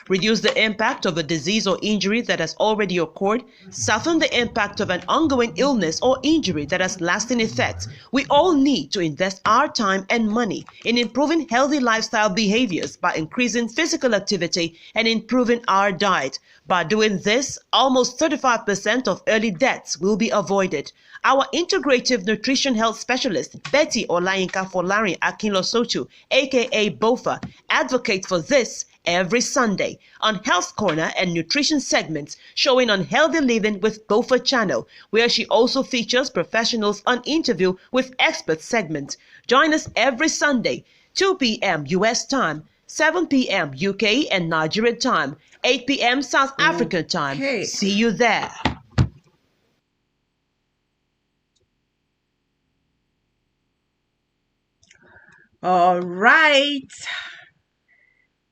reduce the impact of a disease or injury that has already occurred, soften the impact of an ongoing illness or injury that has lasting effects. We all need to invest our time and money in improving healthy lifestyle behaviors by increasing physical activity and improving our diet. By doing this, almost 35% of early deaths will be avoided. Our integrative nutrition health specialist, Betty Olayinka Folarin Akinlosotu, aka BOFA, advocates for this every Sunday on Health Corner and Nutrition segments showing on Healthy Living with BOFA channel, where she also features professionals on interview with expert segments. Join us every Sunday, 2 p.m. U.S. time, 7 p.m. UK and Nigeria time, 8 p.m. South African time. See you there. All right.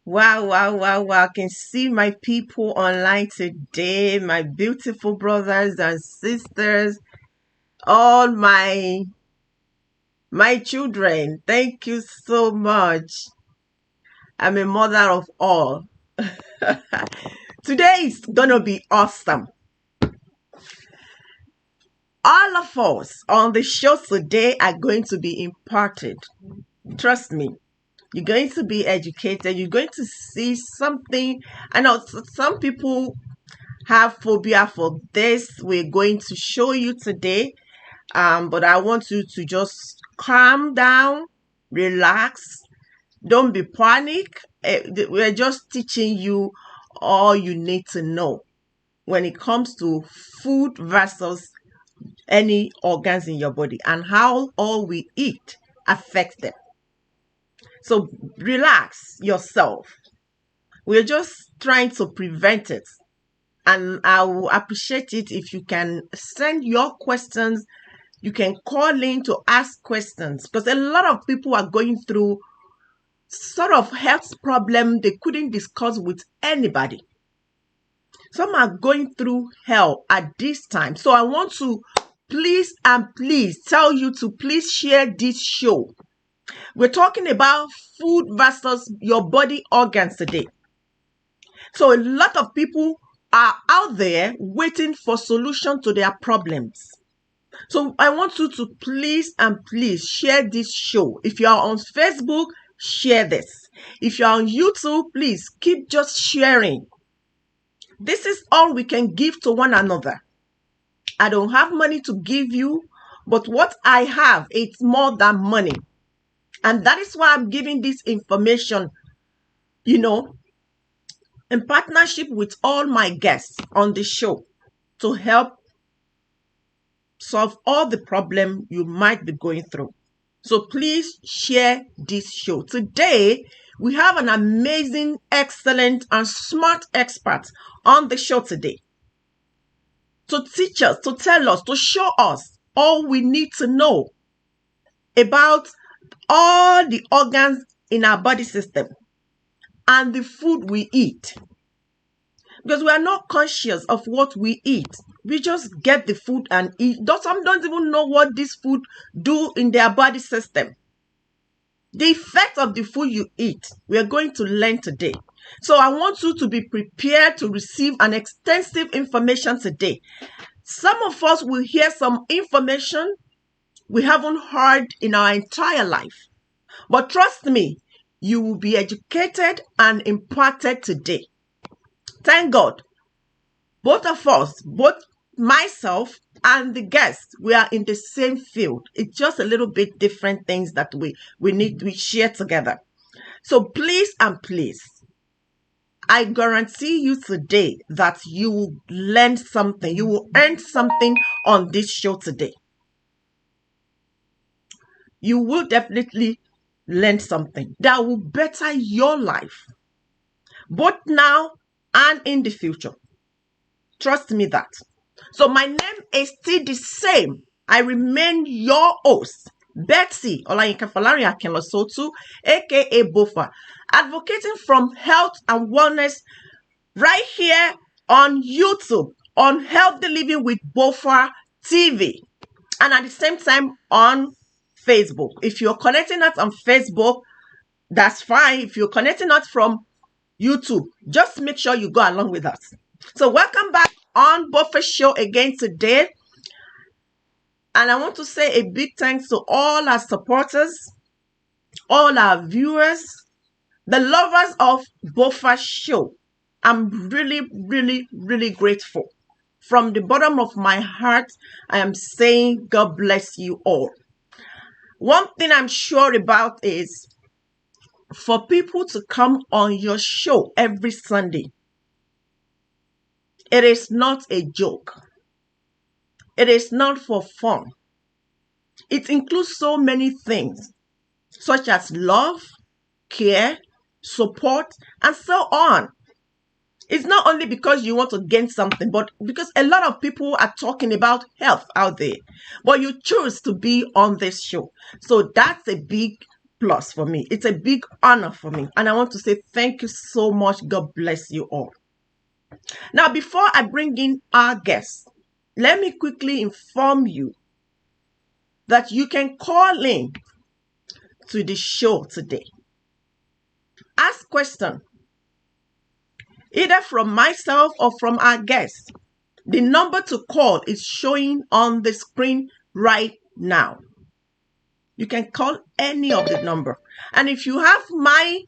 Wow. I can see my people online today, my beautiful brothers and sisters, all my children. Thank you so much. I'm a mother of all. Today is gonna be awesome. All of us on the show today are going to be imparted. Trust me, you're going to be educated. You're going to see something. I know some people have phobia for this. We're going to show you today. But I want you to just calm down, relax. Don't be panic. We're just teaching you all you need to know when it comes to food versus any organs in your body and how all we eat affects them. So relax yourself. We're just trying to prevent it. And I will appreciate it if you can send your questions. You can call in to ask questions because a lot of people are going through sort of health problem they couldn't discuss with anybody. Some are going through hell at this time. So I want to please tell you to please share this show. We're talking about food versus your body organs today. So a lot of people are out there waiting for solution to their problems. So I want you to please share this show. If you are on Facebook, share this. If you are on YouTube, please keep just sharing. This is all we can give to one another. I don't have money to give you, but what I have, it's more than money. And that is why I'm giving this information, in partnership with all my guests on the show to help solve all the problem you might be going through. So please share this show. Today, we have an amazing, excellent, and smart expert on the show today to teach us, to tell us, to show us all we need to know about all the organs in our body system and the food we eat. Because we are not conscious of what we eat. We just get the food and eat. Some don't even know what this food do in their body system. The effect of the food you eat, we are going to learn today. So I want you to be prepared to receive an extensive information today. Some of us will hear some information we haven't heard in our entire life. But trust me, you will be educated and imparted today. Thank God. Both of us, both myself and the guests, we are in the same field. It's just a little bit different things that we share together. So please, I guarantee you today that you will learn something. You will earn something on this show today. You will definitely learn something that will better your life, both now and in the future. Trust me that. So my name is still the same. I remain your host, Betty Olayinka Folarin Akinlosotu, aka BOFA, advocating from health and wellness right here on YouTube, on Healthy Living with BOFA TV, and at the same time on Facebook. If you're connecting us on Facebook, that's fine. If you're connecting us from YouTube. Just make sure you go along with us. So welcome back on Buffett Show again today. And I want to say a big thanks to all our supporters, all our viewers, the lovers of Buffett Show. I'm really, really, really grateful. From the bottom of my heart, I am saying God bless you all. One thing I'm sure about is for people to come on your show every Sunday. It is not a joke. It is not for fun. It includes so many things, such as love, care, support, and so on. It's not only because you want to gain something, but because a lot of people are talking about health out there. But you choose to be on this show. So that's a big plus for me. It's a big honor for me. And I want to say thank you so much. God bless you all. Now, before I bring in our guests, let me quickly inform you that you can call in to the show today. Ask questions, either from myself or from our guests. The number to call is showing on the screen right now. You can call any of the number. And if you have my,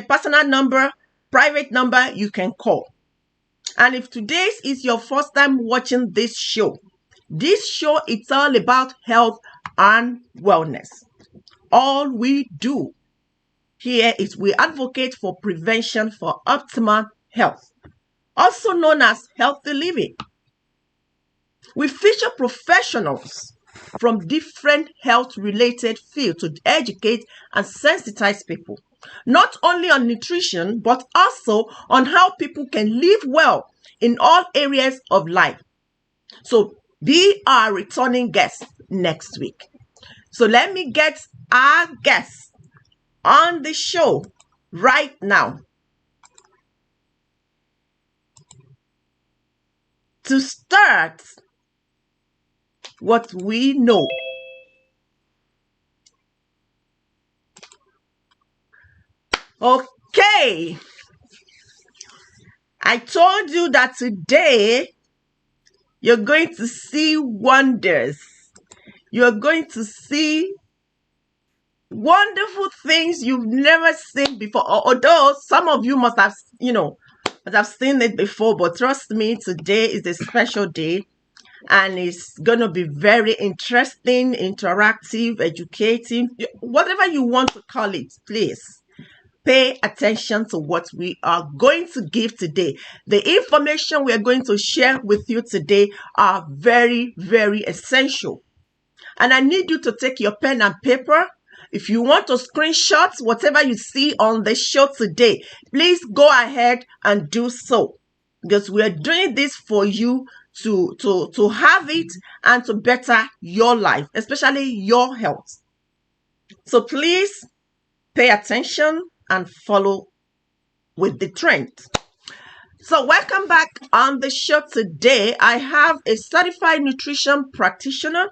personal number, private number, you can call. And if today's is your first time watching this show it's all about health and wellness. All we do here is we advocate for prevention for optimal health, also known as healthy living. We feature professionals from different health-related fields to educate and sensitize people, not only on nutrition, but also on how people can live well in all areas of life. So be our returning guest next week. So let me get our guests on the show right now. To start what we know. Okay. I told you that today you're going to see wonders. You're going to see wonderful things you've never seen before. Although some of you must have, seen it before, but trust me, today is a special day. And it's going to be very interesting, interactive, educative, whatever you want to call it, please. Pay attention to what we are going to give today. The information we are going to share with you today are very, very essential. And I need you to take your pen and paper. If you want to screenshot whatever you see on the show today, please go ahead and do so. Because we are doing this for you to have it and to better your life, especially your health. So please pay attention and follow with the trend. So welcome back on the show today. I have a certified nutrition practitioner,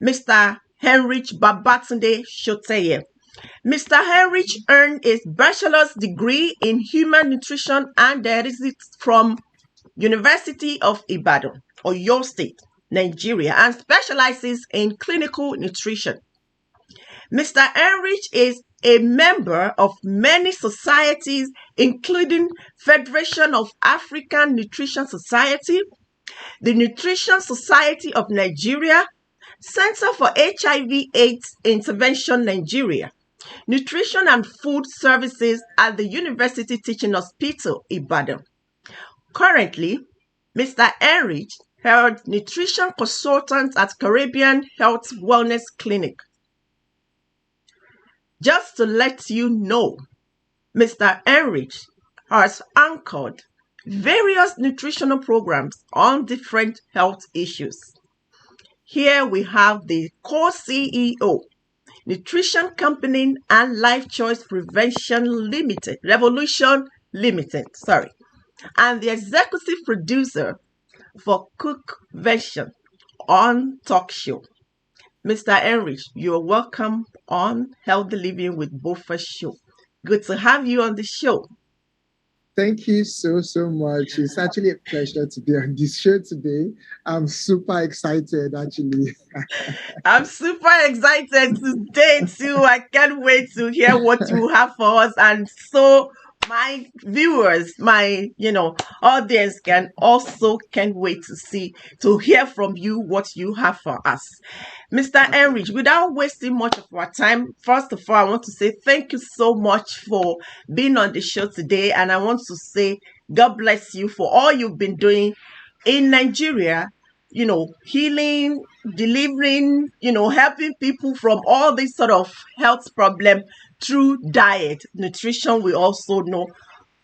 Mr. HEINRICH Babatunde Soteye. Mr. HEINRICH earned his bachelor's degree in human nutrition and dietetics from University of Ibadan, Oyo State, Nigeria, and specializes in clinical nutrition. Mr. HEINRICH is a member of many societies, including Federation of African Nutrition Society, the Nutrition Society of Nigeria, Center for HIV/AIDS Intervention Nigeria, Nutrition and Food Services at the University Teaching Hospital, Ibadan. Currently, Mr. HEINRICH held nutrition consultant at Caribbean Health Wellness Clinic. Just to let you know, Mr. HEINRICH has anchored various nutritional programs on different health issues. Here we have the co-CEO, Nutrition Company and Life Choice Prevention Limited, Revolution Limited, and the executive producer for Cook Version on Talk Show. Mr. HEINRICH, you're welcome on Healthy Living with Buffett Show. Good to have you on the show. Thank you so much. It's actually a pleasure to be on this show today. I'm super excited, actually. I'm super excited today too. I can't wait to hear what you have for us. And so my viewers, my audience can also can't wait to hear from you what you have for us. Mr. Okay. Enrich, without wasting much of our time, first of all, I want to say thank you so much for being on the show today. And I want to say God bless you for all you've been doing in Nigeria, healing, delivering, helping people from all this sort of health problem through diet. Nutrition, we also know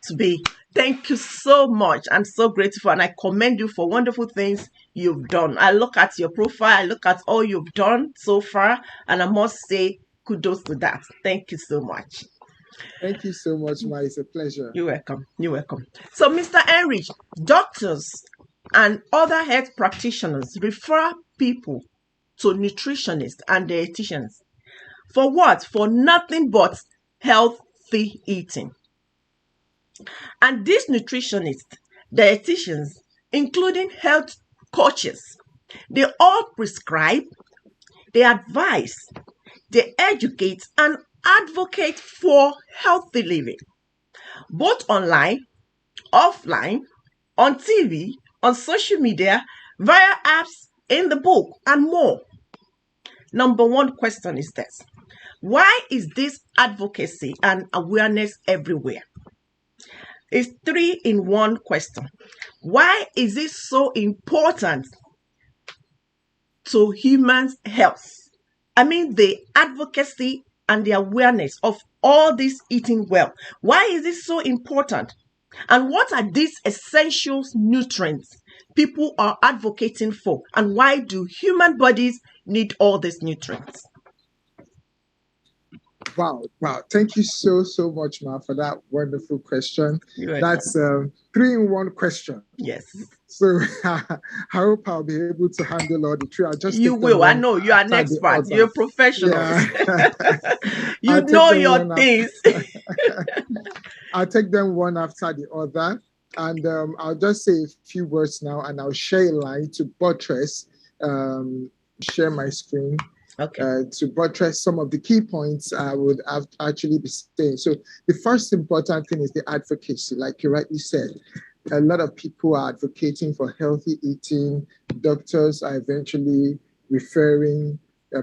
to be. Thank you so much. I'm so grateful and I commend you for wonderful things you've done. I look at your profile, I look at all you've done so far, and I must say kudos to that. Thank you so much. Thank you so much, Ma. It's a pleasure. You're welcome. You're welcome. So, Mr. Enrich, doctors and other health practitioners refer people to nutritionists and dietitians. For what? For nothing but healthy eating. And these nutritionists, dietitians, including health coaches, they all prescribe, they advise, they educate and advocate for healthy living, both online, offline, on TV, on social media, via apps, in the book, and more. Number one question is this: why is this advocacy and awareness everywhere? It's 3-in-1 question. Why is it so important to humans' health? I mean, the advocacy and the awareness of all this eating well. Why is it so important? And what are these essential nutrients people are advocating for? And why do human bodies need all these nutrients? Wow. Thank you so much, Ma, for that wonderful question. You're That's a 3-in-1 question. Yes. So I hope I'll be able to handle all the three. I'll just You take them will. I one know you're an after the expert. other. You're a professional. Yeah. You I'll take know them your one things. I'll take them one after the other. And I'll just say a few words now, and I'll share a line to buttress, share my screen. Okay. To buttress some of the key points I would have actually be saying. So the first important thing is the advocacy, like you rightly said. A lot of people are advocating for healthy eating. Doctors are eventually referring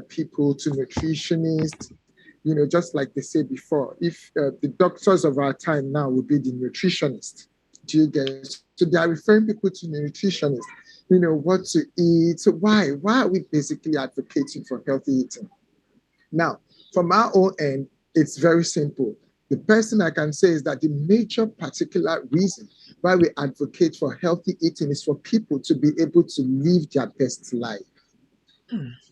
people to nutritionists. Just like they said before, if the doctors of our time now would be the nutritionists, do you get it? So they are referring people to nutritionists, what to eat. So why are we basically advocating for healthy eating? Now, from our own end, it's very simple. The best thing I can say is that the major particular reason why we advocate for healthy eating is for people to be able to live their best life.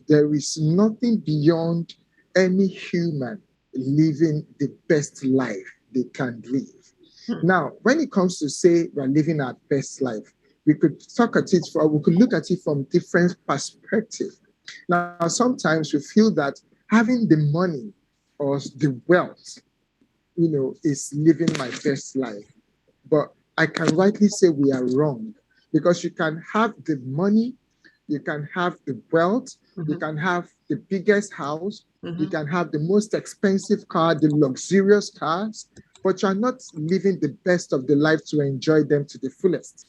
There is nothing beyond any human living the best life they can live. Now, when it comes to say we're living our best life, we could look at it from different perspectives. Now, sometimes we feel that having the money or the wealth, is living my best life. But I can rightly say we are wrong, because you can have the money, you can have the wealth, you can have the biggest house, you can have the most expensive car, the luxurious cars, but you're not living the best of the life to enjoy them to the fullest.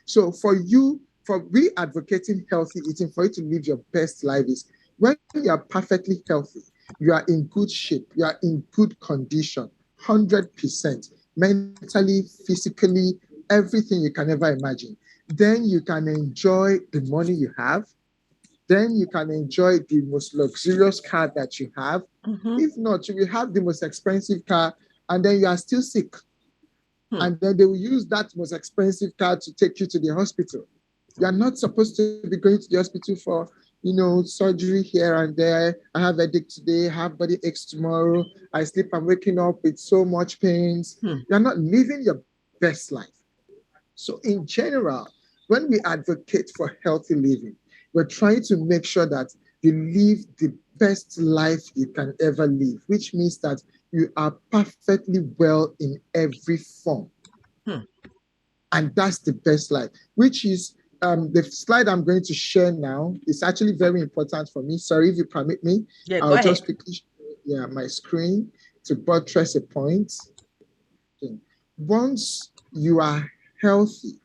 So for we advocating healthy eating, for you to live your best life, is when you are perfectly healthy, you are in good shape, you are in good condition, 100%, mentally, physically, everything you can ever imagine. Then you can enjoy the money you have. Then you can enjoy the most luxurious car that you have. If not, you will have the most expensive car, and then you are still sick. And then they will use that most expensive car to take you to the hospital. You are not supposed to be going to the hospital for, surgery here and there. I have a headache today, I have body aches tomorrow. I sleep, I'm waking up with so much pains. You're not living your best life. So in general, when we advocate for healthy living, we're trying to make sure that you live best life you can ever live, which means that you are perfectly well in every form. And that's the best life, which is the slide I'm going to share now is actually very important for me. Sorry, if you permit me. Yeah, I'll go ahead. just quickly share my screen to buttress a point. Okay. Once you are healthy,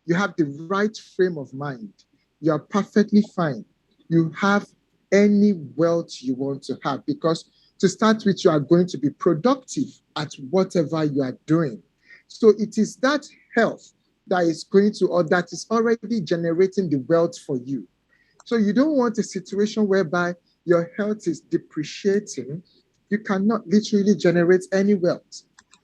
you have the right frame of mind, you are perfectly fine. You have any wealth you want to have, because to start with, you are going to be productive at whatever you are doing. So it is that health that is going to, or that is already generating the wealth for you. So you don't want a situation whereby your health is depreciating. You cannot literally generate any wealth.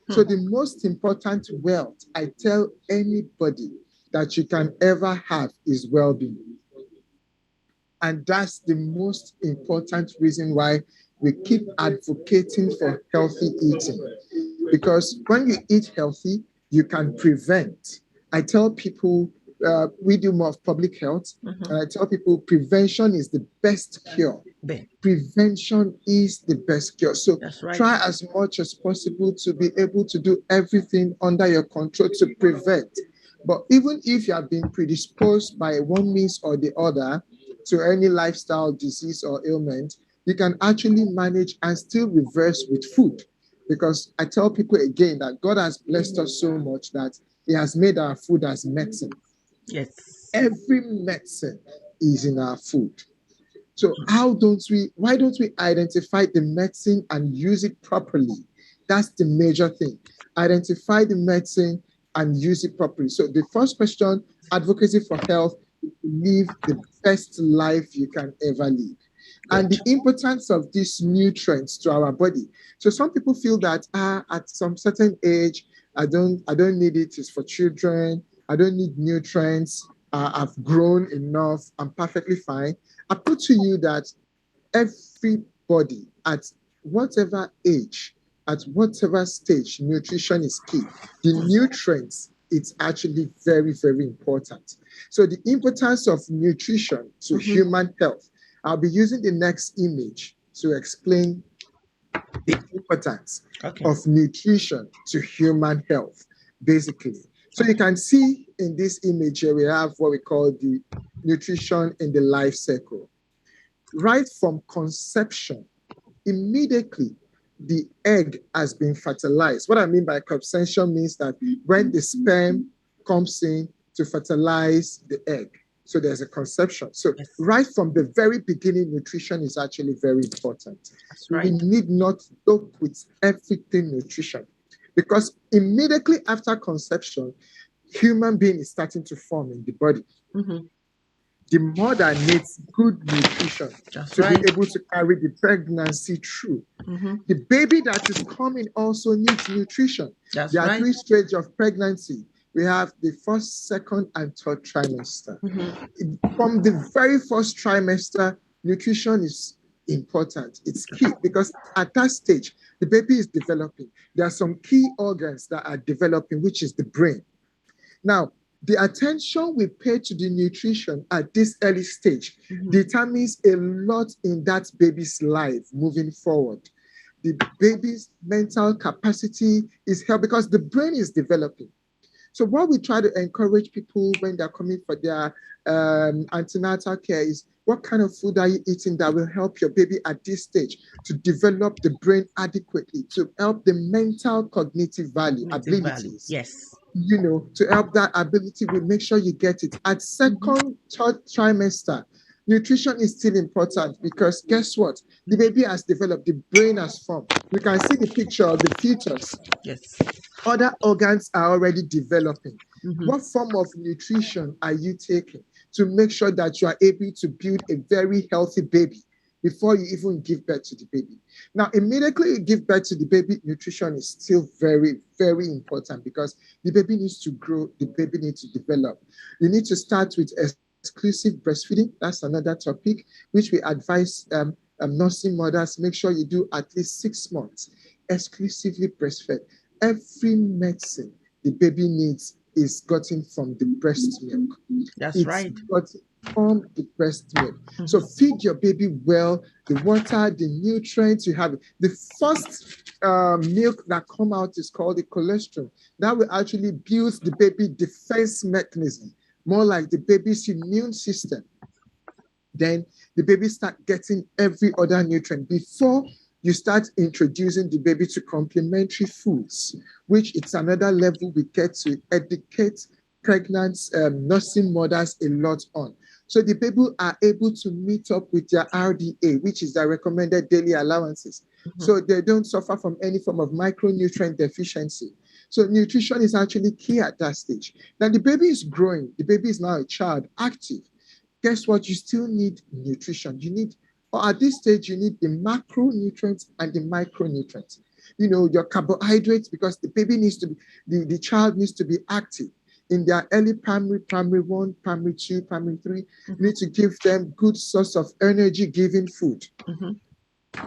So the most important wealth I tell anybody that you can ever have is well-being. And that's the most important reason why we keep advocating for healthy eating. Because when you eat healthy, you can prevent. I tell people, we do more of public health, and I tell people prevention is the best cure. Prevention is the best cure. So try as much as possible to be able to do everything under your control to prevent. But even if you have been predisposed by one means or the other to any lifestyle disease or ailment, you can actually manage and still reverse with food. Because I tell people again that God has blessed us so much that He has made our food as medicine. Yes. Every medicine is in our food. So why don't we identify the medicine and use it properly? That's the major thing. Identify the medicine and use it properly. So the first question, advocacy for health, live the best life you can ever live. And the importance of these nutrients to our body. So some people feel that at some certain age, I don't need it. It's for children. I don't need nutrients. I've grown enough. I'm perfectly fine. I put to you that everybody at whatever age, at whatever stage, nutrition is key. The nutrients, it's actually very, very important. So the importance of nutrition to human health, I'll be using the next image to explain the importance of nutrition to human health, basically. So you can see in this image here, we have what we call the nutrition in the life cycle. Right from conception, immediately the egg has been fertilized. What I mean by conception means that when the sperm comes in to fertilize the egg, so there's a conception. So right from the very beginning, nutrition is actually very important. We need not look with everything nutrition, because immediately after conception, human being is starting to form in the body. The mother needs good nutrition to be able to carry the pregnancy through. The baby that is coming also needs nutrition. There are 3 stages of pregnancy. We have the first, second, and third trimester. From the very first trimester, nutrition is important. It's key, because at that stage, the baby is developing. There are some key organs that are developing, which is the brain. Now, the attention we pay to the nutrition at this early stage determines a lot in that baby's life moving forward. The baby's mental capacity is held because the brain is developing. So what we try to encourage people when they're coming for their antenatal care is, what kind of food are you eating that will help your baby at this stage to develop the brain adequately, to help the mental cognitive abilities? You know, to help that ability, we make sure you get it. At second, third trimester, nutrition is still important, because guess what? The baby has developed, the brain has formed. We can see the picture of the fetus. Other organs are already developing. What form of nutrition are you taking to make sure that you are able to build a very healthy baby before you even give birth to the baby? Now, immediately you give birth to the baby, nutrition is still very, very important, because the baby needs to grow, the baby needs to develop. You need to start with exclusive breastfeeding. That's another topic, which we advise nursing mothers, make sure you do at least 6 months exclusively breastfed. Every medicine the baby needs is gotten from the breast milk. form the breast milk. So feed your baby well, the water, the nutrients you have. The first milk that come out is called the colostrum. That will actually build the baby defense mechanism, more like the baby's immune system. Then the baby start getting every other nutrient before you start introducing the baby to complementary foods, which it's another level we get to educate pregnant nursing mothers a lot on. So the baby are able to meet up with their RDA, which is their recommended daily allowances. So they don't suffer from any form of micronutrient deficiency. So nutrition is actually key at that stage. Now the baby is growing. The baby is now a child, active. Guess what? You still need nutrition. You need, or at this stage, you need the macronutrients and the micronutrients. You know, your carbohydrates, because the baby needs to be, the child needs to be active. In their early primary 1, primary 2, primary 3, you need to give them good source of energy-giving food. You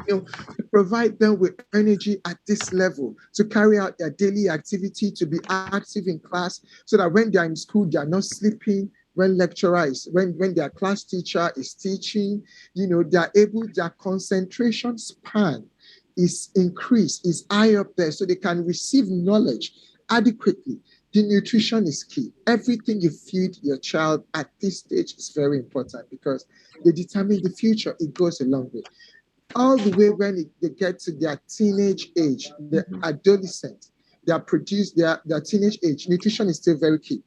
know, to provide them with energy at this level to carry out their daily activity, to be active in class, so that when they're in school, they're not sleeping. When lecturer is, when their class teacher is teaching, you know, they're able, their concentration span is increased, is high up there, so they can receive knowledge adequately. The nutrition is key. Everything you feed your child at this stage is very important because they determine the future. It goes a long way. All the way when they get to their teenage age, the adolescent, they are produced, their teenage age, nutrition is still very key.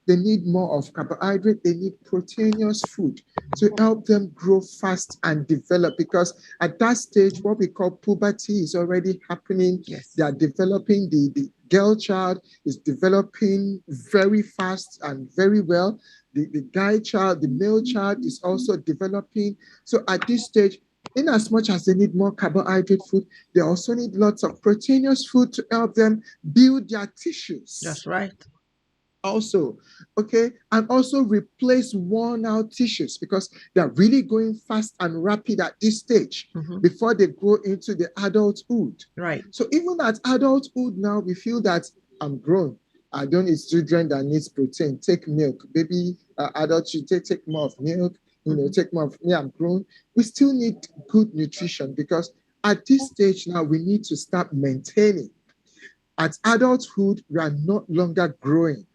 They need more of carbohydrate. They need proteinous food to help them grow fast and develop, because at that stage, what we call puberty is already happening. Yes. They are developing, the girl child is developing very fast and very well. The guy child, the male child is also developing. So at this stage, in as much as they need more carbohydrate food, they also need lots of proteinous food to help them build their tissues. That's right. Also, okay, and also replace worn out tissues, because they're really going fast and rapid at this stage before they go into the adulthood. Right. So even at adulthood now, we feel that I'm grown. I don't need children that needs protein. Take milk. Baby, adults should take more of milk. You know, take more of me. I'm grown. We still need good nutrition, because at this stage now, we need to start maintaining. At adulthood, we are not longer growing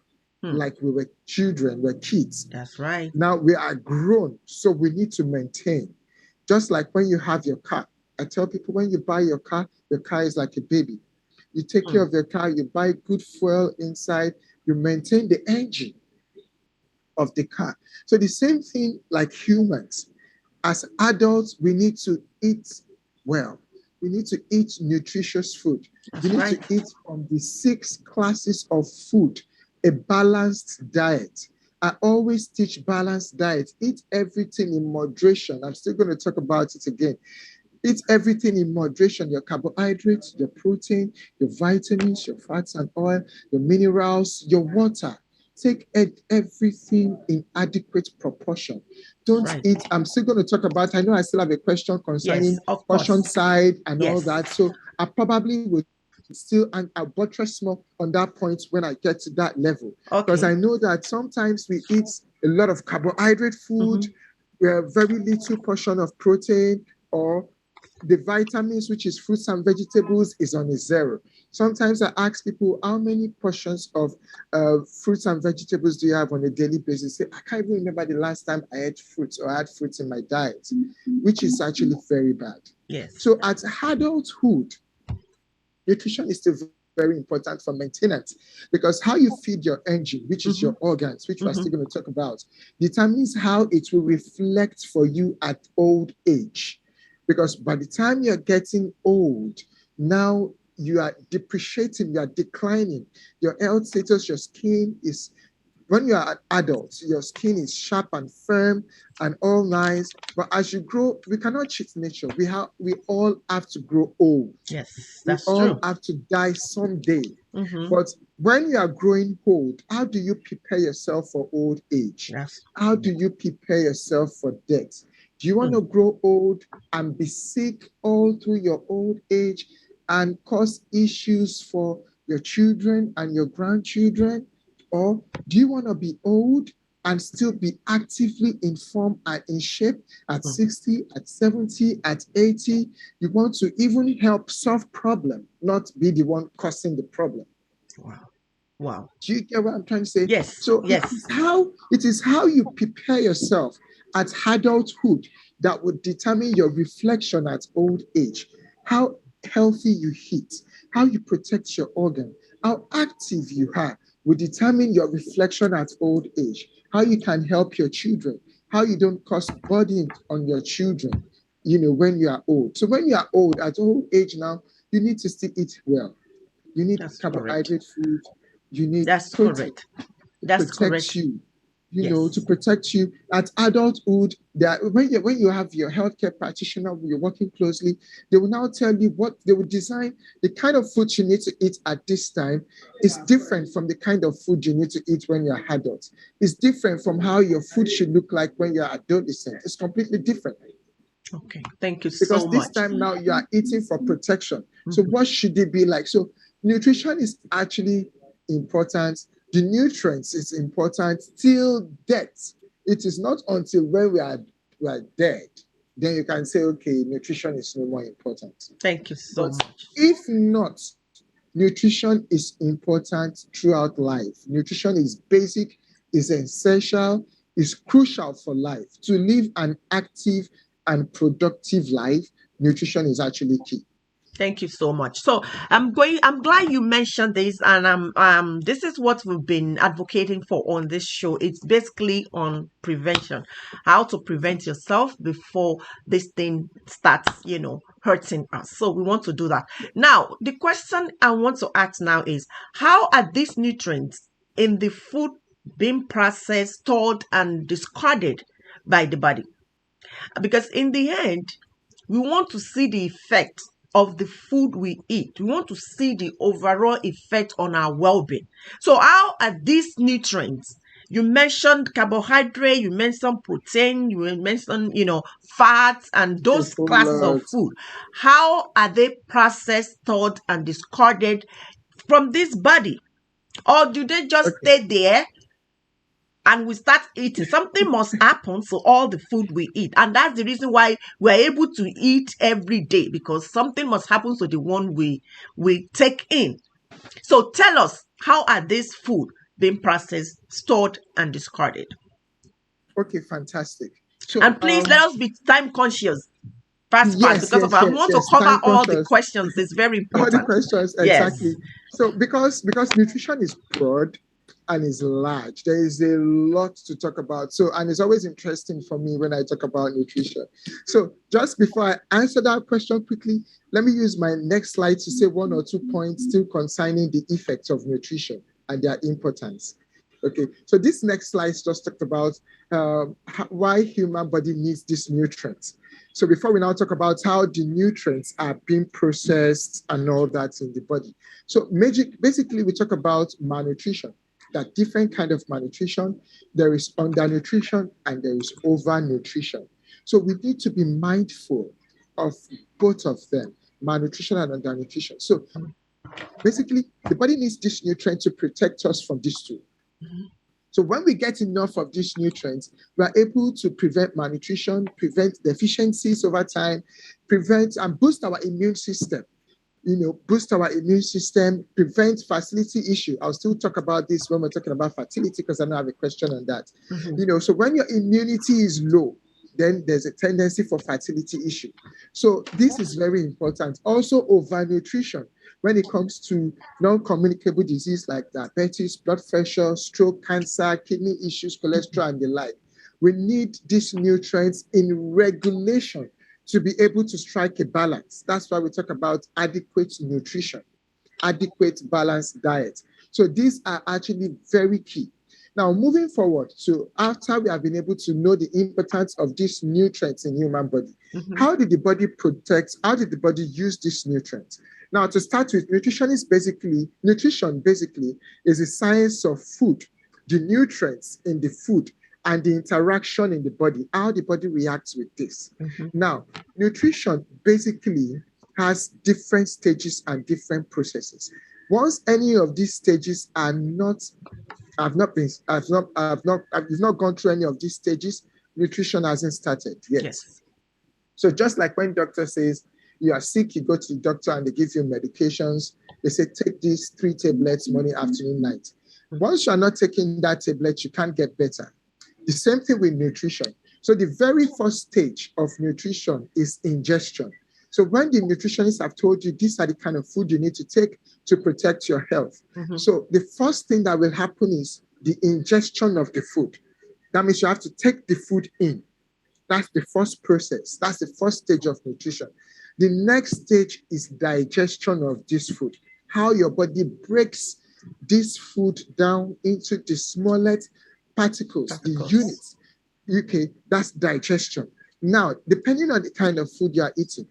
like we were children, we're kids. That's right. Now we are grown, so we need to maintain. Just like when you have your car. I tell people, when you buy your car is like a baby. You take care of your car, you buy good fuel inside, you maintain the engine of the car. So the same thing like humans. As adults, we need to eat well. We need to eat nutritious food. That's we need right. to eat from the 6 classes of food, a balanced diet. I always teach balanced diet. Eat everything in moderation. I'm still going to talk about it again. Eat everything in moderation, your carbohydrates, your protein, your vitamins, your fats and oil, your minerals, your water. Take everything in adequate proportion. Don't eat. I'm still going to talk about, I know I still have a question concerning portion side and all that. So I probably would still, and I'll buttress more on that point when I get to that level. Because I know that sometimes we eat a lot of carbohydrate food, very little portion of protein, or the vitamins, which is fruits and vegetables, is on a 0. Sometimes I ask people, how many portions of fruits and vegetables do you have on a daily basis? Say, I can't even remember the last time I ate fruits or had fruits in my diet, which is actually very bad. Yes. So at adulthood, nutrition is still very important for maintenance, because how you feed your engine, which is your organs, which we're still going to talk about, determines how it will reflect for you at old age. Because by the time you're getting old, now you are depreciating, you are declining. Your health status, your skin is, when you are an adult, your skin is sharp and firm and all nice. But as you grow, we cannot cheat nature. We all have to grow old. Yes, that's we true. all have to die someday. But when you are growing old, how do you prepare yourself for old age? Yes. How do you prepare yourself for death? Do you want to grow old and be sick all through your old age and cause issues for your children and your grandchildren? Or do you want to be old and still be actively informed and in shape at 60, at 70, at 80. You want to even help solve problem, not be the one causing the problem. Wow. Wow. Do you get what I'm trying to say? Yes. So yes. it is how you prepare yourself at adulthood that would determine your reflection at old age. How healthy you eat, how you protect your organ, how active you are will determine your reflection at old age. How you can help your children, how you don't cause burden on your children, when you are old. So when you are old, at old age now, you need to still eat well. You need carbohydrate food. You need protein to protect you. To protect you at adulthood. That when you have your healthcare practitioner, you're working closely, they will now tell you what they will design. The kind of food you need to eat at this time is different from the kind of food you need to eat when you're adult. It's different from how your food should look like when you're adolescent. It's completely different. Okay, thank you because so much. Because this time now you are eating for protection. So what should it be like? So nutrition is actually important. The nutrients is important till death. It is not until when we are dead, then you can say, okay, nutrition is no more important. Thank you so much. If not, nutrition is important throughout life. Nutrition is basic, is essential, is crucial for life. To live an active and productive life, nutrition is actually key. Thank you so much. So I'm glad you mentioned this, and this is what we've been advocating for on this show. It's basically on prevention, how to prevent yourself before this thing starts, hurting us. So we want to do that. Now, the question I want to ask now is, how are these nutrients in the food being processed, stored, and discarded by the body? Because in the end, we want to see the effect of the food we eat. We want to see the overall effect on our well-being. So how are these nutrients? You mentioned carbohydrate, you mentioned protein, you mentioned, fats and those classes of food. How are they processed, stored, and discarded from this body? Or do they just stay there and we start eating? Something must happen to all the food we eat. And that's the reason why we're able to eat every day, because something must happen to the one we take in. So tell us, how are these food being processed, stored, and discarded? Okay, fantastic. So, and please let us be time conscious. Fast, because I want to cover all the questions. It's very important. All the questions, exactly. So because nutrition is broad and is large, there is a lot to talk about. So, and it's always interesting for me when I talk about nutrition. So just before I answer that question quickly, let me use my next slide to say one or 2 points still concerning the effects of nutrition and their importance. Okay, so this next slide just talked about why human body needs these nutrients. So before we now talk about how the nutrients are being processed and all that in the body. So basically we talk about malnutrition. There are different kind of malnutrition. There is undernutrition and there is overnutrition. So we need to be mindful of both of them, malnutrition and undernutrition. So basically the body needs this nutrient to protect us from these two. So when we get enough of these nutrients, we are able to prevent malnutrition, prevent deficiencies over time, prevent and boost our immune system. Boost our immune system, prevent fertility issue. I'll still talk about this when we're talking about fertility, because I know I have a question on that. So when your immunity is low, then there's a tendency for fertility issue. So this is very important. Also, overnutrition when it comes to non-communicable disease like diabetes, blood pressure, stroke, cancer, kidney issues, cholesterol, and the like. We need these nutrients in regulation to be able to strike a balance. That's why we talk about adequate nutrition, adequate balanced diet. So these are actually very key. Now, moving forward, so after we have been able to know the importance of these nutrients in human body, how did the body use these nutrients? Now, to start with, nutrition basically is the science of food, the nutrients in the food, and the interaction in the body, how the body reacts with this. Now, nutrition basically has different stages and different processes. Once any of these stages are not, you've not gone through any of these stages, nutrition hasn't started yet. Yes. So just like when doctor says you are sick, you go to the doctor and they give you medications. They say, take these 3 tablets morning, afternoon, night. Once you are not taking that tablet, you can't get better. The same thing with nutrition. So the very first stage of nutrition is ingestion. So when the nutritionists have told you these are the kind of food you need to take to protect your health. So the first thing that will happen is the ingestion of the food. That means you have to take the food in. That's the first process. That's the first stage of nutrition. The next stage is digestion of this food. How your body breaks this food down into the smallest particles, the units. Okay, that's digestion. Now, depending on the kind of food you are eating,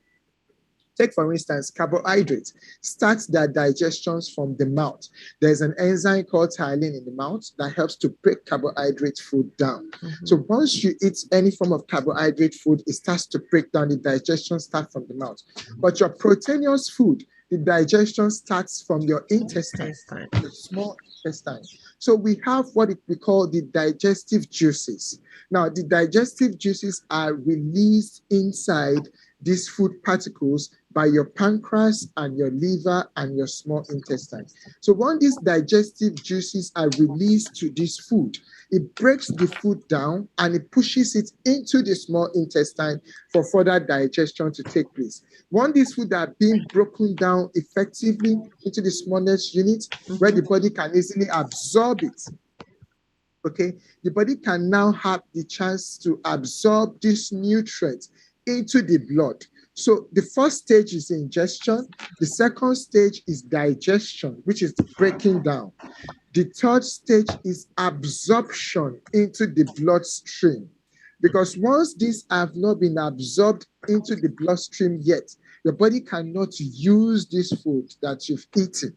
take, for instance, carbohydrates starts their digestions from the mouth. There's an enzyme called ptyalin in the mouth that helps to break carbohydrate food down. So once you eat any form of carbohydrate food, it starts to break down. The digestion starts from the mouth. But your proteinous food, the digestion starts from your intestine, the small intestine. So we have what we call the digestive juices. Now, the digestive juices are released inside these food particles by your pancreas and your liver and your small intestine. So when these digestive juices are released to this food, it breaks the food down and it pushes it into the small intestine for further digestion to take place. When these food are being broken down effectively into the smallest units, where the body can easily absorb it, okay, the body can now have the chance to absorb these nutrients into the blood. So the first stage is ingestion. The second stage is digestion, which is the breaking down. The third stage is absorption into the bloodstream. Because once these have not been absorbed into the bloodstream yet, your body cannot use this food that you've eaten.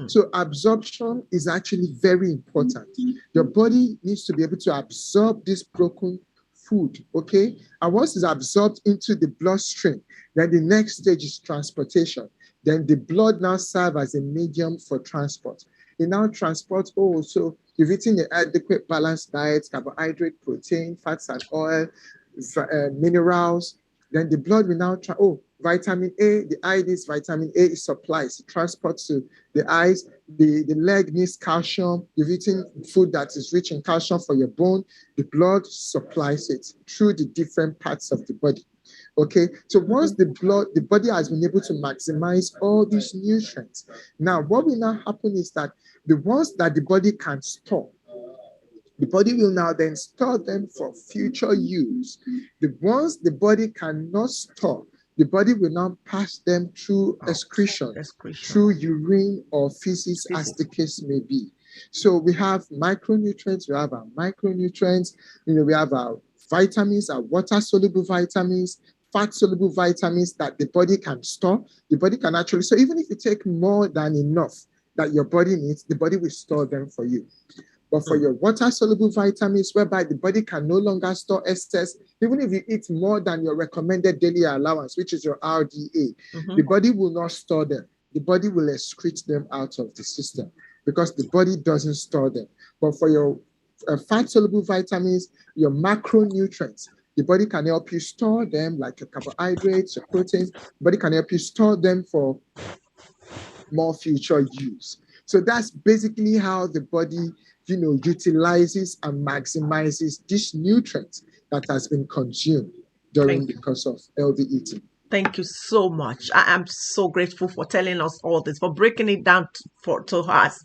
So absorption is actually very important. Your body needs to be able to absorb this broken food, okay? And once it's absorbed into the bloodstream, then the next stage is transportation. Then the blood now serves as a medium for transport. It now transports, so you've eaten an adequate balanced diet, carbohydrate, protein, fats and oil, minerals. Then the blood will now, vitamin A, the eye needs vitamin A, it supplies, it transports to the eyes. The leg needs calcium. You've eaten food that is rich in calcium for your bone. The blood supplies it through the different parts of the body. Okay, so once the body has been able to maximize all these nutrients, now what will now happen is that the ones that the body can store, the body will now then store them for future use. The ones the body cannot store, the body will now pass them through excretion, through urine or feces, as the case may be. So we have micronutrients, we have our micronutrients, we have our vitamins, our water-soluble vitamins, fat-soluble vitamins that the body can store. The body can actually, so even if you take more than enough that your body needs, the body will store them for you. But for your water-soluble vitamins, whereby the body can no longer store excess, even if you eat more than your recommended daily allowance, which is your RDA, the body will not store them. The body will excrete them out of the system because the body doesn't store them. But for your fat-soluble vitamins, your macronutrients, the body can help you store them, like your carbohydrates, your proteins. The body can help you store them for more future use. So that's basically how the body, utilizes and maximizes this nutrient that has been consumed during the course of healthy eating. Thank you so much. I am so grateful for telling us all this, for breaking it down for us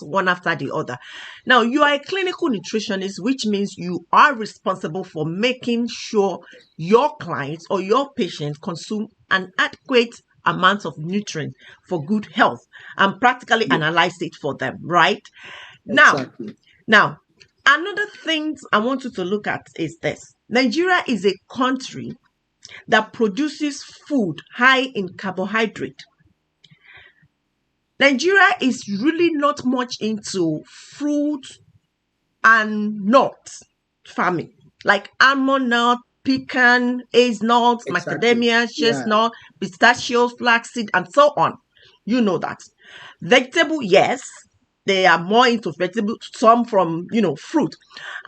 one after the other. Now, you are a clinical nutritionist, which means you are responsible for making sure your clients or your patients consume an adequate amount of nutrients for good health and practically analyze it for them, right? Exactly. Now, another thing I want you to look at is this. Nigeria is a country that produces food high in carbohydrate. Nigeria is really not much into fruit and nuts farming, like almond nut, pecan, hazelnuts, macadamia, chestnut, pistachios, flaxseed, and so on. You know that. Vegetable, yes, they are more into vegetable, some from, fruit.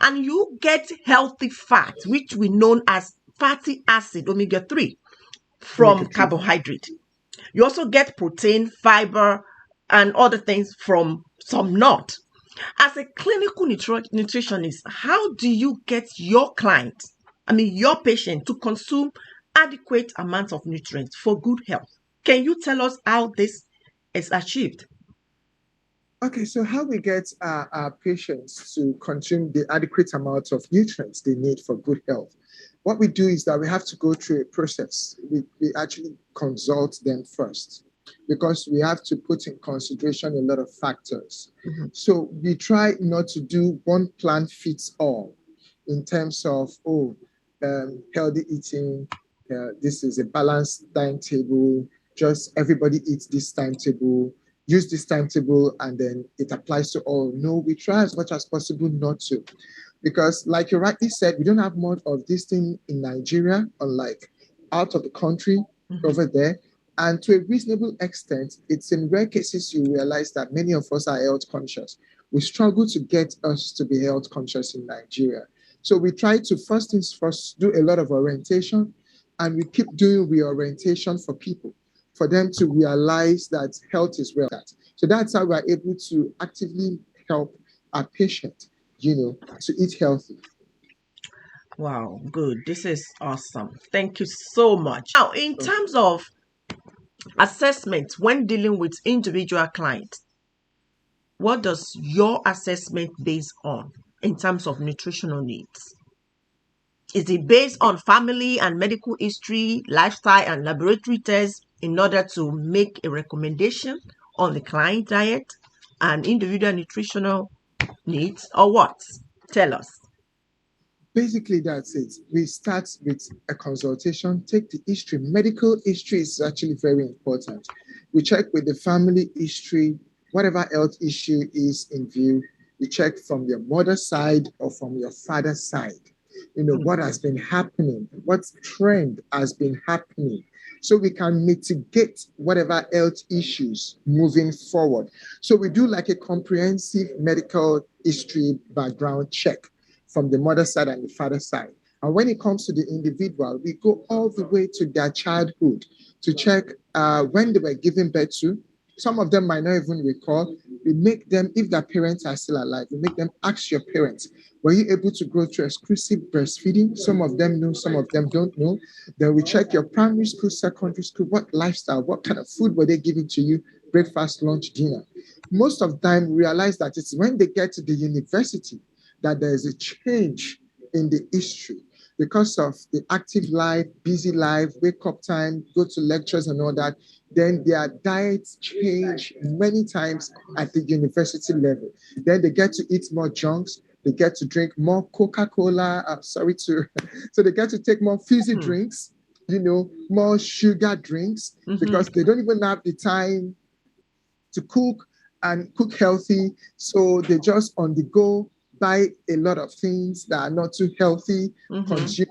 And you get healthy fat, which we know as fatty acid, omega-3, Omega from 3. carbohydrate. You also get protein, fiber, and other things from some nut. As a clinical nutritionist, how do you get your client, your patient, to consume adequate amounts of nutrients for good health? Can you tell us how this is achieved? Okay, so how we get our patients to consume the adequate amount of nutrients they need for good health? What we do is that we have to go through a process. We actually consult them first because we have to put in consideration a lot of factors. Mm-hmm. So we try not to do one plan fits all in terms of, healthy eating. This is a balanced timetable. Just everybody eats this timetable, use this timetable, and then it applies to all. No, we try as much as possible not to. Because, like you rightly said, we don't have much of this thing in Nigeria, unlike out of the country over there. And to a reasonable extent, it's in rare cases you realize that many of us are health conscious. We struggle to get us to be health conscious in Nigeria. So we try to first things first do a lot of orientation, and we keep doing reorientation for people, for them to realize that health is wealth. So that's how we're able to actively help our patient, to eat healthy. Wow, good. This is awesome. Thank you so much. Now, in terms of assessment when dealing with individual clients, what does your assessment base on in terms of nutritional needs? Is it based on family and medical history, lifestyle and laboratory tests in order to make a recommendation on the client diet and individual nutritional needs, or what? Tell us. Basically, that's it. We start with a consultation, take the history. Medical history is actually very important. We check with the family history, whatever health issue is in view. We check from your mother's side or from your father's side. What has been happening, what trend has been happening, so we can mitigate whatever health issues moving forward. So we do like a comprehensive medical history background check from the mother side and the father side. And when it comes to the individual, we go all the way to their childhood to check when they were given birth to. Some of them might not even recall. We make them, if their parents are still alive, we make them ask your parents, were you able to go through exclusive breastfeeding? Some of them know, some of them don't know. Then we check your primary school, secondary school, what lifestyle, what kind of food were they giving to you, breakfast, lunch, dinner. Most of the time, we realize that it's when they get to the university that there is a change in the history because of the active life, busy life, wake up time, go to lectures and all that. Then their diets change many times at the university level. Then they get to eat more junks. They get to drink more Coca-Cola. So they get to take more fizzy drinks, more sugar drinks, because they don't even have the time to cook and cook healthy. So they just on the go buy a lot of things that are not too healthy, consume,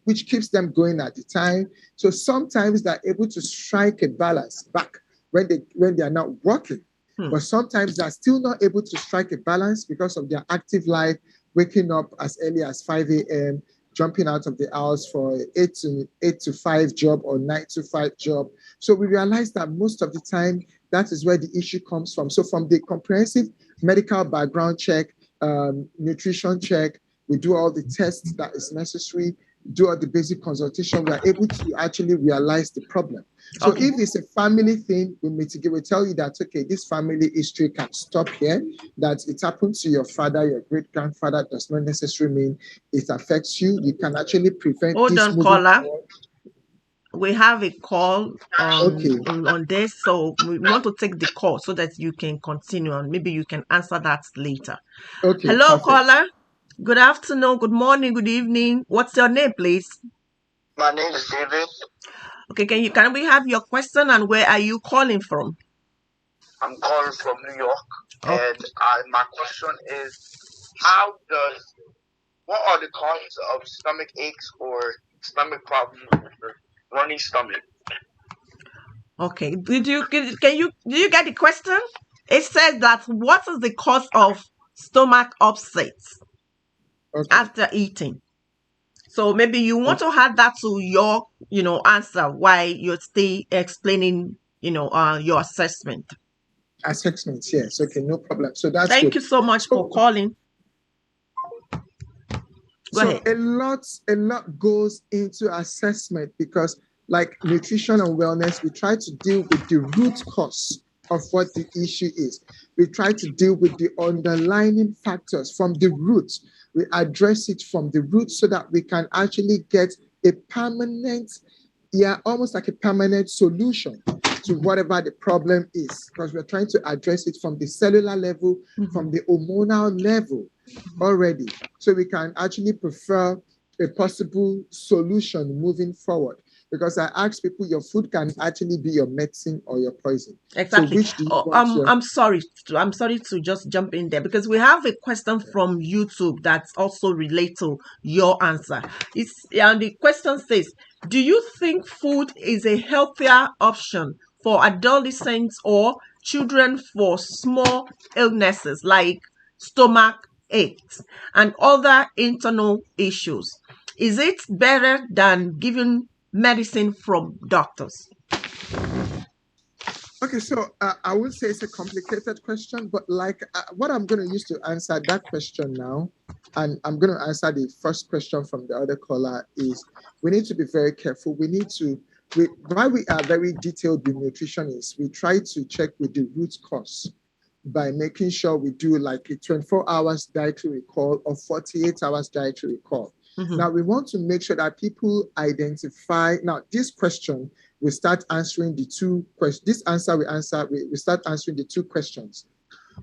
which keeps them going at the time. So sometimes they're able to strike a balance back when they are not working. But sometimes they're still not able to strike a balance because of their active life, waking up as early as 5 a.m., jumping out of the house for 8 to 5 job or 9 to 5 job. So we realize that most of the time, that is where the issue comes from. So from the comprehensive medical background check, nutrition check, we do all the tests that is necessary, do all the basic consultation, we are able to actually realize the problem. So if it's a family thing, we mitigate, we tell you that, okay, this family history can stop here, that it happened to your father, your great-grandfather does not necessarily mean it affects you. You can actually prevent this moving Caller. forward. We have a call on this, so we want to take the call so that you can continue and maybe you can answer that later. Okay. Hello, perfect. caller. Good afternoon, good morning, good evening. What's your name, please? My name is David. Okay, can we have your question and where are you calling from? I'm calling from New York, Okay. and my question is, what are the causes of stomach aches or stomach problems or runny stomach? Okay. Did you get the question? It says that what is the cause of stomach upset Okay. after eating? So maybe you want to add that to your, answer while you're still explaining, your assessment. Assessments, yes. Okay, no problem. So that's Thank good. you so much for calling. Go So ahead. a lot goes into assessment because, like nutrition and wellness, we try to deal with the root cause of what the issue is. We try to deal with the underlying factors from the root. We address it from the root so that we can actually get a permanent, almost like a permanent solution to whatever the problem is, because we're trying to address it from the cellular level, from the hormonal level already, so we can actually prefer a possible solution moving forward. Because I ask people, your food can actually be your medicine or your poison. Exactly. So which do you want your... I'm sorry. I'm sorry to just jump in there because we have a question from YouTube that's also related to your answer. And the question says, do you think food is a healthier option for adolescents or children for small illnesses like stomach aches and other internal issues? Is it better than giving medicine from doctors? Okay, so I would say it's a complicated question, but like what I'm going to use to answer that question now, and I'm going to answer the first question from the other caller, is we need to be very careful. While we are very detailed with nutritionists, we try to check with the root cause by making sure we do like a 24 hours dietary recall or 48 hours dietary recall. Now, we want to make sure that people identify. Now, this question, we start answering the two questions. This answer we start answering the two questions.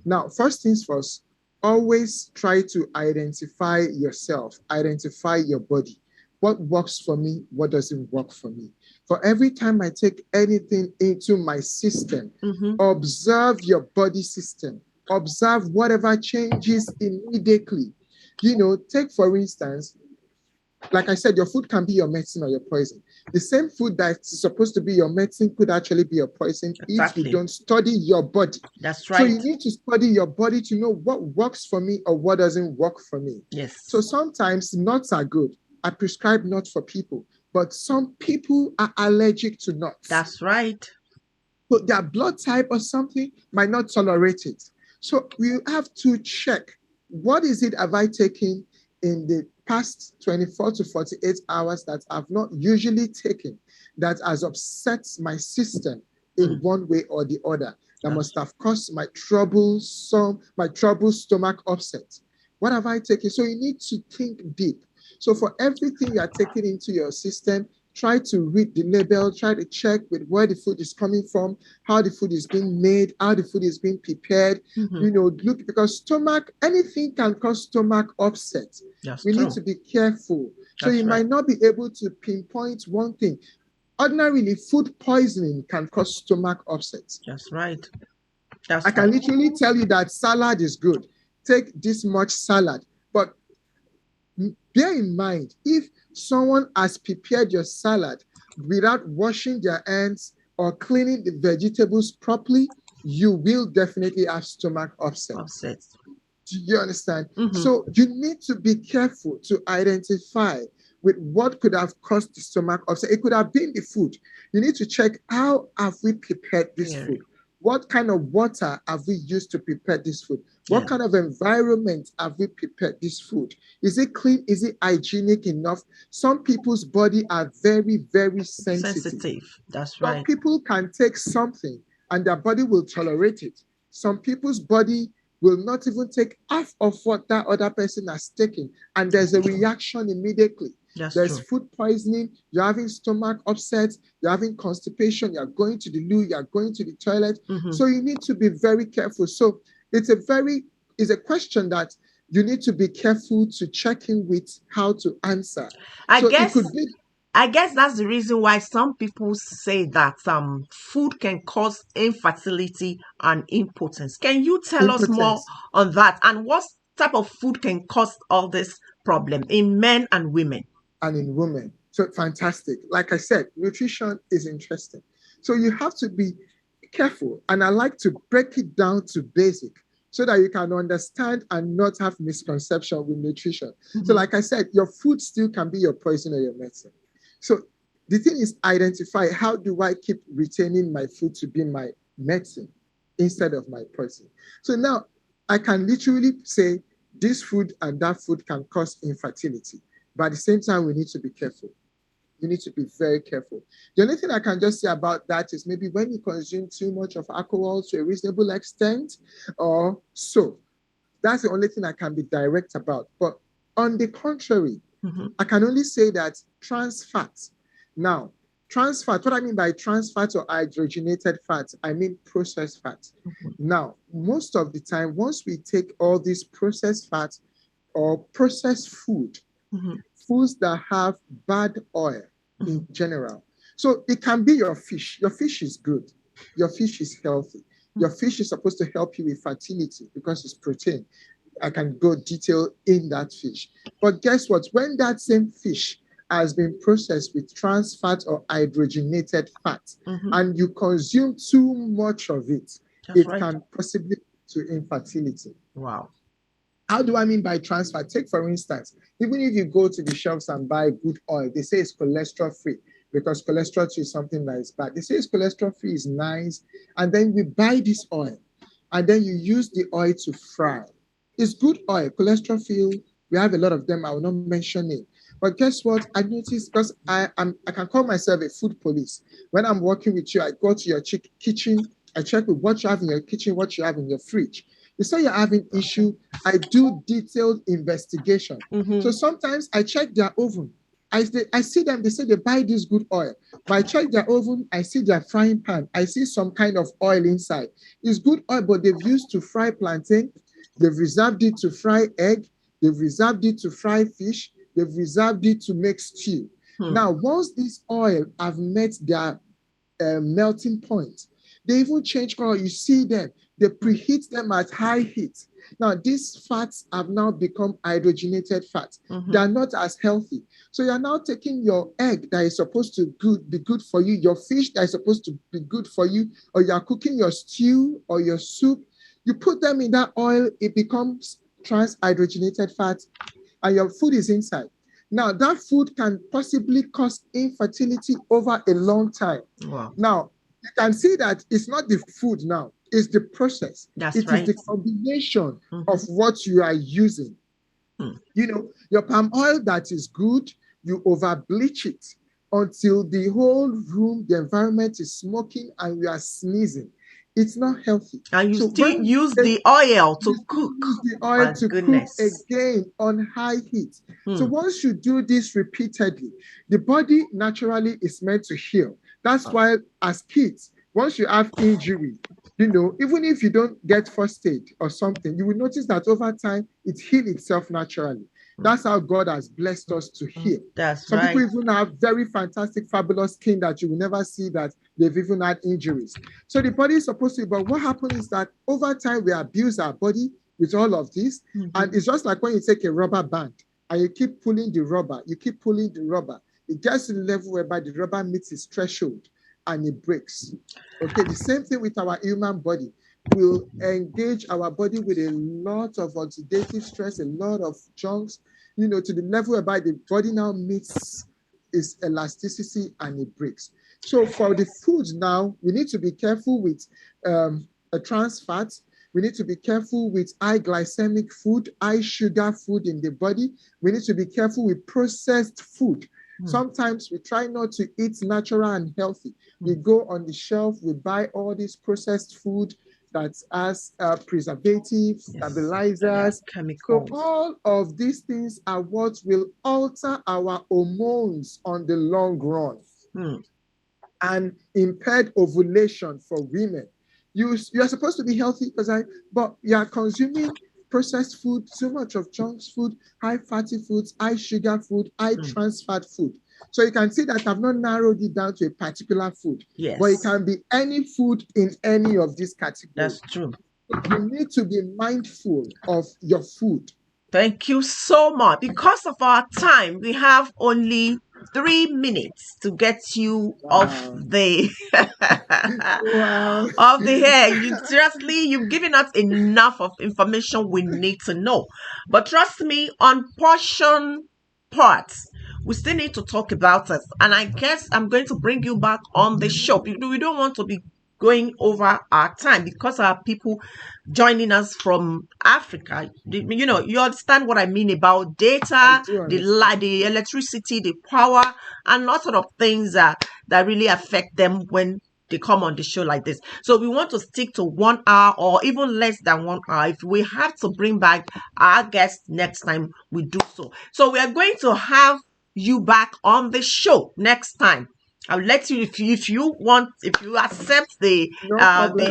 Now, first things first, always try to identify yourself, identify your body. What works for me? What doesn't work for me? For every time I take anything into my system, observe your body system. Observe whatever changes immediately. Take for instance, like I said, your food can be your medicine or your poison. The same food that's supposed to be your medicine could actually be your poison if you don't study your body. That's right. So you need to study your body to know what works for me or what doesn't work for me. Yes. So sometimes nuts are good. I prescribe nuts for people, but some people are allergic to nuts. That's right. So their blood type or something might not tolerate it. So we have to check, what is it have I taken in the past 24 to 48 hours that I've not usually taken that has upset my system in one way or the other, that must have caused my trouble stomach upset. What have I taken? So you need to think deep. So for everything you are taking into your system, try to read the label, try to check with where the food is coming from, how the food is being made, how the food is being prepared. Look, because anything can cause stomach upset. We need to be careful. So you might not be able to pinpoint one thing. Ordinarily, food poisoning can cause stomach upset. That's right. I can literally tell you that salad is good. Take this much salad. But bear in mind, if someone has prepared your salad without washing their hands or cleaning the vegetables properly, you will definitely have stomach upset. Do you understand? So you need to be careful to identify with what could have caused the stomach upset. It could have been the food. You need to check, how have we prepared this food? What kind of water have we used to prepare this food? What kind of environment have we prepared this food? Is it clean? Is it hygienic enough? Some people's body are very, very sensitive. That's right. Some people can take something and their body will tolerate it. Some people's body will not even take half of what that other person has taken, and there's a reaction immediately. There's food poisoning, you're having stomach upset, you're having constipation, you're going to the loo, you're going to the toilet. So you need to be very careful. So it's a question that you need to be careful to check in with how to answer. I guess that's the reason why some people say that food can cause infertility and impotence. Can you tell us more on that? And what type of food can cause all this problem in men and women? And in women. So fantastic. Like I said, nutrition is interesting. So you have to be careful. And I like to break it down to basic so that you can understand and not have misconception with nutrition. So like I said, your food still can be your poison or your medicine. So the thing is identify, how do I keep retaining my food to be my medicine instead of my poison? So now I can literally say this food and that food can cause infertility. But at the same time, we need to be careful. You need to be very careful. The only thing I can just say about that is maybe when you consume too much of alcohol to a reasonable extent or so. That's the only thing I can be direct about. But on the contrary, I can only say that trans fats. Now, trans fat, what I mean by trans fats or hydrogenated fats, I mean processed fats. Now, most of the time, once we take all these processed fats or processed food, foods that have bad oil in general. So it can be your fish. Your fish is good. Your fish is healthy. Your fish is supposed to help you with fertility because it's protein. I can go detail in that fish. But guess what? When that same fish has been processed with trans fat or hydrogenated fat, and you consume too much of it, it can possibly lead to infertility. Wow. How do I mean by trans fat? Take, for instance, even if you go to the shelves and buy good oil, they say it's cholesterol free because cholesterol is something that is bad. They say it's cholesterol free is nice. And then we buy this oil and then you use the oil to fry. It's good oil, cholesterol free. We have a lot of them. I will not mention it. But guess what? I noticed, because I can call myself a food police. When I'm working with you, I go to your kitchen. I check with what you have in your kitchen, what you have in your fridge. You say you're having issue, I do detailed investigation. So sometimes I check their oven. I see them, they say they buy this good oil. But I check their oven, I see their frying pan. I see some kind of oil inside. It's good oil, but they've used to fry plantain. They've reserved it to fry egg. They've reserved it to fry fish. They've reserved it to make stew. Now, once this oil have met their melting point, they even change color. You see them. They preheat them at high heat. Now, these fats have now become hydrogenated fats. They are not as healthy. So you're now taking your egg that is supposed to be good for you, your fish that is supposed to be good for you, or you're cooking your stew or your soup. You put them in that oil, it becomes trans-hydrogenated fat, and your food is inside. Now, that food can possibly cause infertility over a long time. Wow. Now, you can see that it's not the food now, it's the process. That's It right. is the combination of what you are using. You know, your palm oil that is good, you over bleach it until the whole room, the environment is smoking and you are sneezing. It's not healthy. And you So still when use they- the oil to you cook. use the oil My to goodness. cook again on high heat. So once you do this repeatedly, the body naturally is meant to heal. That's why as kids, once you have injury, you know, even if you don't get first aid or something, you will notice that over time it heals itself naturally. That's how God has blessed us to heal. That's Some right. people even have very fantastic, fabulous skin that you will never see that they've even had injuries. So the body is supposed to, but what happens is that over time we abuse our body with all of this. And it's just like when you take a rubber band and you keep pulling the rubber, it gets to the level whereby the rubber meets its threshold and it breaks. Okay, the same thing with our human body. We'll engage our body with a lot of oxidative stress, a lot of junks, you know, to the level whereby the body now meets its elasticity and it breaks. So for the foods now, we need to be careful with a trans fat. We need to be careful with high glycemic food, high sugar food in the body. We need to be careful with processed food. Sometimes we try not to eat natural and healthy. We go on the shelf, we buy all this processed food that has preservatives, stabilizers. Chemicals. So all of these things are what will alter our hormones on the long run. And impaired ovulation for women. You are supposed to be healthy, but you are consuming processed food, so much of junk food, high fatty foods, high sugar food, high trans fat food. So you can see that I've not narrowed it down to a particular food. Yes. But it can be any food in any of these categories. That's true. You need to be mindful of your food. Thank you so much. Because of our time, we have only 3 minutes to get you Wow. off the Wow. of the hair. You seriously, you've given us enough of information we need to know. But trust me, on portion parts, we still need to talk about it. And I guess I'm going to bring you back on the show. We don't want to be going over our time because our people joining us from Africa. You know, you understand what I mean about data, the light, the electricity, the power, and lots of things that really affect them when they come on the show like this. So we want to stick to 1 hour or even less than 1 hour. If we have to bring back our guests next time, we do so. So we are going to have you back on the show next time. I'll let you, if you want, if you accept the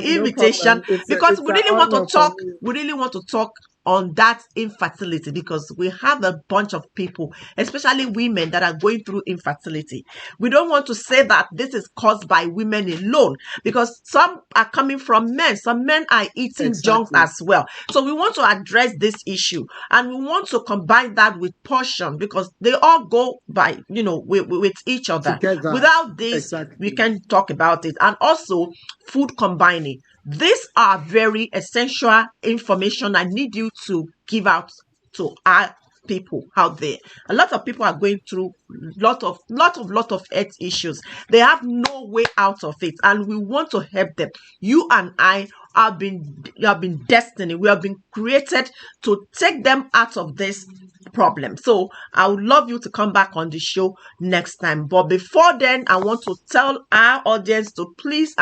invitation, because we really want to talk. We really want to talk on that infertility, because we have a bunch of people, especially women, that are going through infertility. We don't want to say that this is caused by women alone, because some are coming from men. Some men are eating junk as well. So we want to address this issue, and we want to combine that with portion, because they all go by, you know, with each other. Together. Without this, we can talk about it. And also food combining. These are very essential information I need you to give out to our people out there. A lot of people are going through lot of health issues. They have no way out of it, and we want to help them. You and I have been destined. We have been created to take them out of this problem. So I would love you to come back on the show next time. But before then, I want to tell our audience to please,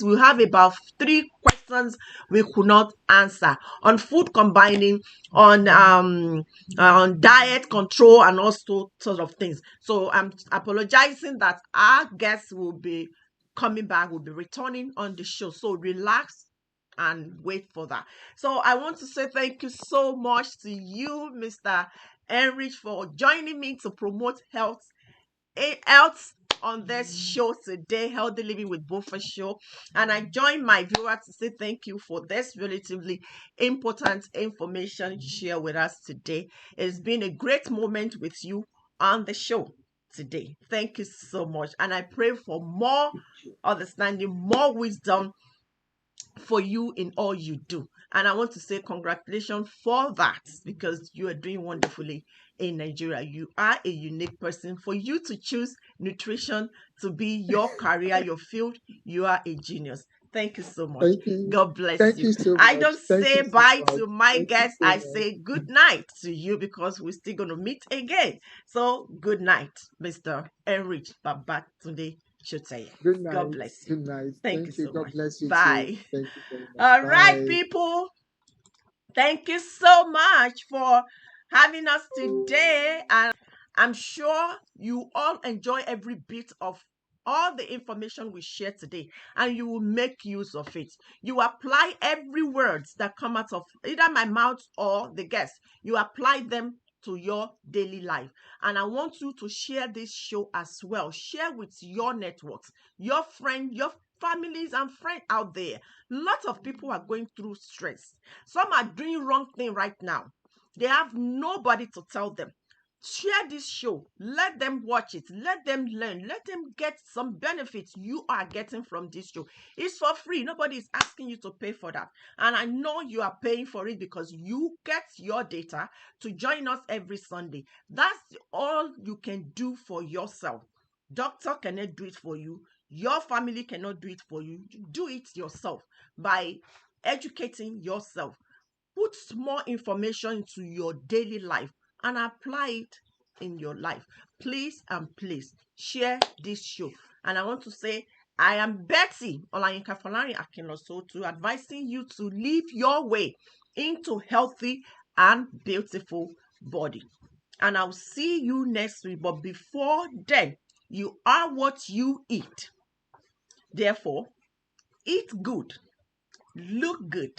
we have about 3 questions we could not answer on food combining, on diet control, and also sort of things. So I'm apologizing that our guests will be coming back, will be returning on the show. So relax and wait for that. So I want to say thank you so much to you, Mr. Heinrich, for joining me to promote health on this show today, Healthy Living with Bofa show. And I join my viewers to say thank you for this relatively important information you share with us today. It's been a great moment with you on the show today. Thank you so much. And I pray for more understanding, more wisdom for you in all you do. And I want to say congratulations for that, because you are doing wonderfully in Nigeria. You are a unique person. For you to choose nutrition to be your career, your field, you are a genius. Thank you so much. Thank you. God bless Thank you. you so I much. don't Thank say you so bye much. to my Thank you guests. so I much. say good night to you, because we're still going to meet again. So good night, Mr. Heinrich Babatunde Soteye. Good night. God bless you. Good night. Thank you so God much. bless you Bye. too. Thank you very much. All right, Bye. people. Thank you so much for having us today. And I'm sure you all enjoy every bit of all the information we share today, and you will make use of it. You apply every words that come out of either my mouth or the guest. You apply them to your daily life. And I want you to share this show as well. Share with your networks, your friends, your families and friends out there. Lots of people are going through stress. Some are doing wrong thing right now. They have nobody to tell them. Share this show. Let them watch it. Let them learn. Let them get some benefits you are getting from this show. It's for free. Nobody is asking you to pay for that. And I know you are paying for it because you get your data to join us every Sunday. That's all you can do for yourself. Doctor cannot do it for you. Your family cannot do it for you. Do it yourself by educating yourself. Put more information into your daily life and apply it in your life. Please and please share this show. And I want to say, I am Betty Olayinka Folari Akinlosotu, advising you to live your way into healthy and beautiful body. And I'll see you next week. But before then, you are what you eat. Therefore, eat good, look good,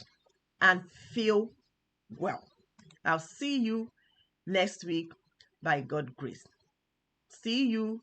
and feel well. I'll see you next week by God's grace. See you.